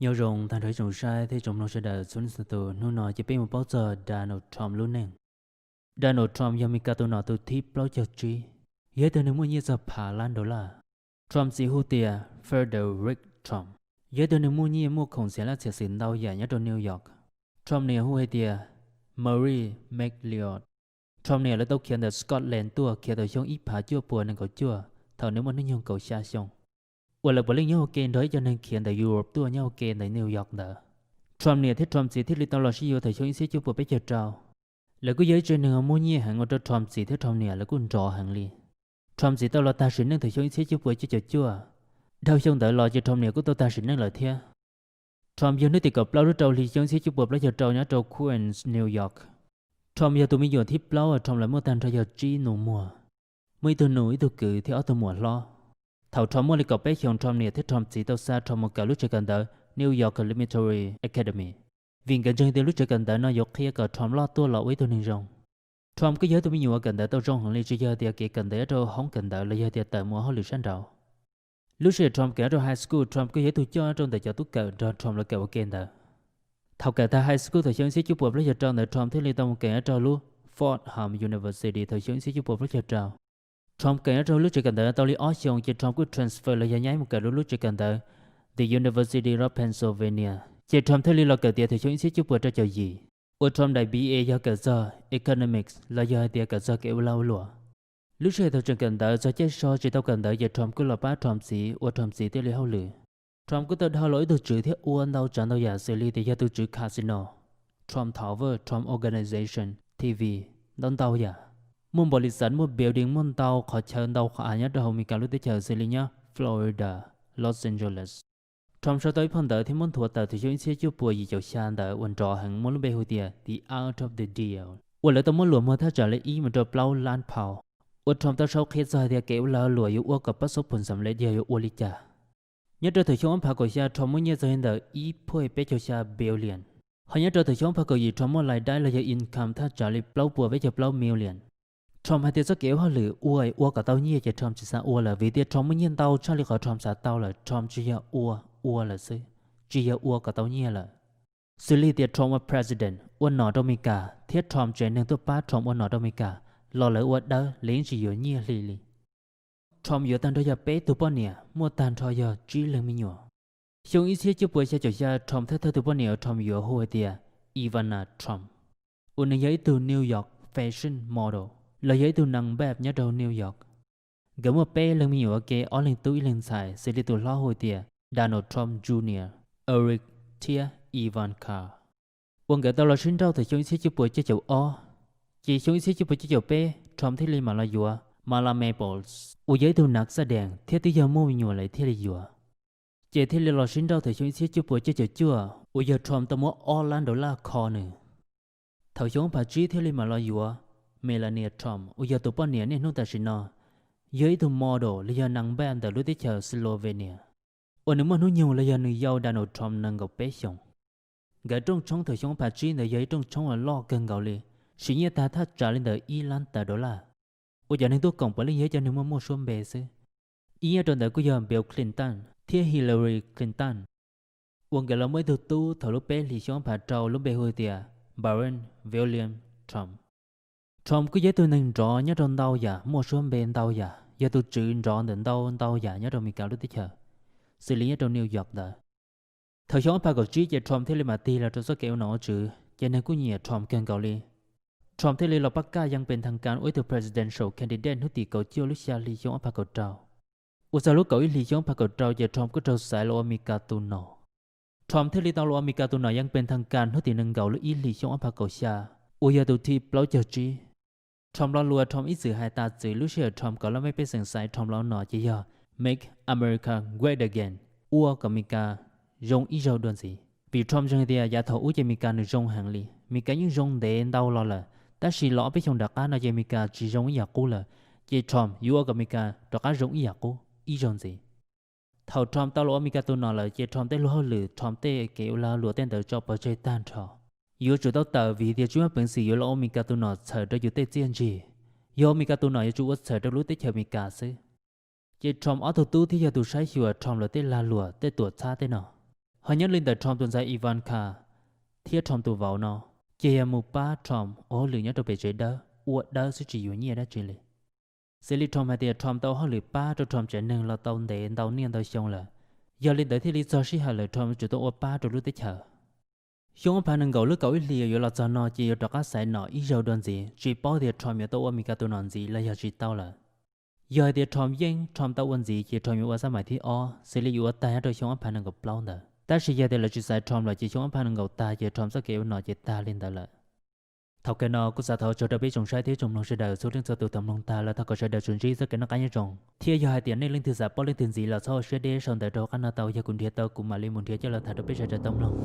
nhớ rồng thành thấy rồng sai thì rồng nó sẽ đợi xuống sự tù nó nói chỉ biết một bao giờ Donald Trump luôn nè. Donald Trump giờ mình cả tụ nó tụ thiếp bao giờ chi giờ từ những mua như giờ phá lan đó là Trump chỉ hút tiền Frederick Trump giờ từ những mua như mua không sẽ là sẽ xin đau giả nhất ở New York. Trump này hút tiền Marie McLeod. Trump này là tàu khiến ở Scotland tua khiến ở trong ít phá chưa buồn nên có chưa thầu nếu mà nó nhung cầu xa xong. Hoặc là bởi lý nhau kênh đấy cho nên khiến tại Europe tua nhau kênh tại New York đó. Trump này thích Trump chỉ thích lý tao là sử dụng thời trong ý sẽ chưa buồn bây giờ trao. Là cứ giới trên đường mua nhẹ hàng ở Trump chỉ thích Trump này là cũng rõ hàng li. Trump chỉ tao là ta sử năng thời trong ý sẽ chưa buồn cho chưa. Đâu trong đợi lo cho Trump này của tao ta sử năng là thế. Trump giờ nước thì gặp lâu rất trâu lý trong ý sẽ chưa buồn lấy giờ trâu nhá trâu Queens New York. Trump giờ tụi mình dùng thích lâu ở Trump lại mua tan cho giờ chi nụ mùa. Mấy tụi núi tụi cử thì ở tụi mùa lo. Thảo Trump mua lịch cập bé chồng Trump này thích Trump chỉ tao xa trong một cả lúc chơi gần đó New York Military Academy. Vì gần chân từ lúc chơi gần đó nó dọc kia cả Trump lo tua lọ với tôi nên rong. Trump cứ nhớ tôi mới nhiều gần đó tao rong hàng lý chỉ giờ thì gần đó đâu không gần đó là giờ thì tại mua họ lựa sáng đầu. Lúc chơi Trump kể trong high school Trump cứ nhớ tôi cho trong tại cho tôi cờ cho Trump là cờ kênh đó. Thảo cả ta high school thời gian sẽ chụp bọc lấy giờ trong để Trump thấy liên tông kể trong lúc Fort Home University thời gian sẽ chụp bọc lấy giờ trong. Trump kể trong lúc chơi gần đó tao lý option cho Trump cứ transfer là nháy một cái lúc chơi gần đó The University of Pennsylvania. Chỉ Trump thấy lý lo cờ tiệt thời gian sẽ chụp bọc cho gì. Ở Trump đại BA do cờ giờ economics là do tiệt cờ giờ kiểu lâu lụa. Lúc chơi thời gần đó do chết so chỉ tao gần đó giờ Trump cứ là ba Trump sĩ ở Trump sĩ tiệt lý hậu lử. Trump cứ tự hao lỗi từ chữ thiết uốn đâu chẳng đâu giả xử lý thì do từ chữ casino. Trump Tower, Trump Organization, TV, đón tàu giả. Muốn bồi sản một building muốn tàu khỏi chờ tàu khỏi nhất rồi mình cả lúc tới chờ xử lý nhá. Florida, Los Angeles. Trump sau tới phần đợi thì muốn thua tờ thì chúng sẽ chụp bùa gì cho sang đợi quần trò hẳn muốn lúc bê hôi tìa the out of the deal. Quần lại tao muốn lùa mua thác trở lại ý mà trò plau lan pào. Quần Trump tao sau khi ra thì kéo lỡ lùa yếu ua gặp bắt số phần sầm lấy điều yếu ua lý trả. Nhớ trở thời chống phá của xa Trump muốn nhớ ra hiện đời ý phôi bé cho xa billion. Họ nhớ trở thời chống phá của gì Trump muốn lại đáy là do income thác trả lại plau bùa với cho plau million. Trump hay tiêu số kiểu họ lử ua cả tao nhớ cho Trump chỉ xa ua là vì tiêu Trump muốn nhiên tao cho lý khỏi Trump xa tao là Trump chỉ là ua là sư. Chỉ là ua cả tao nhớ là. Xử lý tiêu Trump là president ua nọ đâu mi cả. Thiết Trump trẻ nên tôi bá Trump ua nọ đâu mi cả. Lo lỡ ua đó lấy chỉ dụ nhớ lì. Trump giờ tan cho giờ bé tụi bọn nè, mua tan cho giờ chỉ lần mình nhỏ. Xong ý sẽ chụp bữa sẽ cho giờ Trump thay tụi bọn nè Trump giờ hồi tiệt Ivana Trump. Ôn này giấy từ New York fashion model, là giấy từ năng bẹp nhất đầu New York. Gỡ một bé lần mình nhỏ kê ở lần túi lần xài sẽ đi tụi lo hồi tiệt Donald Trump Jr. Eric Tia Ivanka. Ôn gỡ tao là sinh đâu thì xong ý sẽ chụp bữa cho chậu o. Chỉ xong ý sẽ chụp bữa cho chậu bé Trump thấy lên mà là dùa. Mala Maples, u giấy tu nặc sa đèn, thiết tí giờ mua nhiều lại thiết đi dùa. Chỉ thiết lì lò xin đâu thời chúng sẽ chụp bữa cho chua, u giờ Trump tao mua Orlando la corner. Thầu chúng bà trí thiết lì mà lo dùa, Melania Trump, u giờ tụ bọn nè nên nông ta xin nó. Giấy tu model là giờ năng bèm tại lúc tới chờ Slovenia. U nếu mà nó nhiều là giờ nữ giàu Donald Trump năng gặp bé xong. Gã trong thời chúng bà trí là giấy trong là lo gần gạo lì, chỉ như ta thắt trả lên đời Iran ta đó là. Ủa giờ nên tôi cộng với lý do cho nên mà mua xuống bề sư. Ý ở trong đời của giờ Bill Clinton, thiết Hillary Clinton. Uống cái là mới từ tu thầu lúc bé thì xuống bà trâu lúc bé hồi tiệt Barron William Trump. Trump cứ giới tôi nên rõ nhớ trong đau giả mua xuống bên đau giả. Giờ tôi trừ rõ đến đau giả nhớ trong mình cả lúc tới chờ. Xử lý ở trong New York đó. Thời xuống bà cầu trí cho Trump thế là mà ti là trong số kiểu nó trừ. Cho nên cũng nhiều Trump cần cầu li. Trump thấy là Bắc Caยังเป็นทางการvới từ presidential candidate hút tỷ cầu chiêu lúc xa lý chống áp cầu trao. Ủa sao lúc cậu lý chống áp cầu trao giờ Trump có trao sai lo America tu nọ. Trump thấy tao lo America tu nọ ยังเป็นทางการhút tỷ nâng cầu lúc ý lý chống áp cầu xa. Ủa giờ tụi thi bao giờ chi. Trump lo lùa Trump ít sự hai ta chỉ lúc xưa Trump có lo mấy bé sẵn sai Trump lo nọ chỉ giờ make America great again. Ủa của America rong ít rau đơn gì. Vì Trump trong thì giả thầu ủa cho America được rong hàng li. America những rong để đâu lo là. Ta chỉ lọ biết trong đặc cá nó chơi Mika chỉ giống ý cũ là chơi Trump yêu cái Mika đặc cá giống ý cũ ý giống gì thầu Trump tao lọ Mika tôi nói là chơi Trump tới lúa lử Trump tới kiểu là lúa tên tới cho bờ chơi tan trò yêu chủ tao tờ vì thì chúng mình sử dụng lọ Mika tôi nói sợ tới yêu tới tiền gì yêu Mika tôi nói chủ sợ tới lúa tới chơi Mika xứ chơi Trump ở thủ tu thì giờ tôi sai hiểu Trump là tới là lúa tới tuổi xa tới nào họ nhớ lên tại Trump tuần sai Ivanka thiết Trump tụ vào nó kia một ba Trump ở lửa nhớ đồ bể chế đó uất đó sẽ chỉ dụ nhẹ đó chỉ lệ sẽ li Trump hay thì Trump tàu họ lửa ba cho Trump trở nên là tàu để tàu niên tàu xong là giờ lên tới thì lý do sẽ hay là Trump chủ tàu uất ba cho lúc tới chờ chúng ta nên gọi lúc gọi lìa rồi là cho nó chỉ ở các sải nọ ít dầu đơn gì chỉ bảo thì Trump nhớ tàu America tàu nón gì là giờ chỉ tàu là giờ thì Trump yên Trump tàu quân gì chỉ Trump nhớ sao mày thì sẽ li uất ta rồi chúng ta nên gặp lâu nữa ta chỉ giờ thì là chỉ sai Trump là chỉ chúng ta nên gặp ta chỉ Trump sẽ kêu nó chỉ ta lên đó là thầu cái nó cũng sẽ thầu cho đặc biệt trồng sai thế trồng nông sẽ đào số lượng số từ tầm nông ta là thầu có sẽ đào chuẩn chỉ rất cái nó cá nhân trồng thì giờ hai tiền này lên từ giả bao lên tiền gì là sau sẽ để xong tại đó cái nó tàu giờ cũng thiệt tàu cũng mà lên một thiệt cho là thầu đặc biệt sẽ đào tầm nông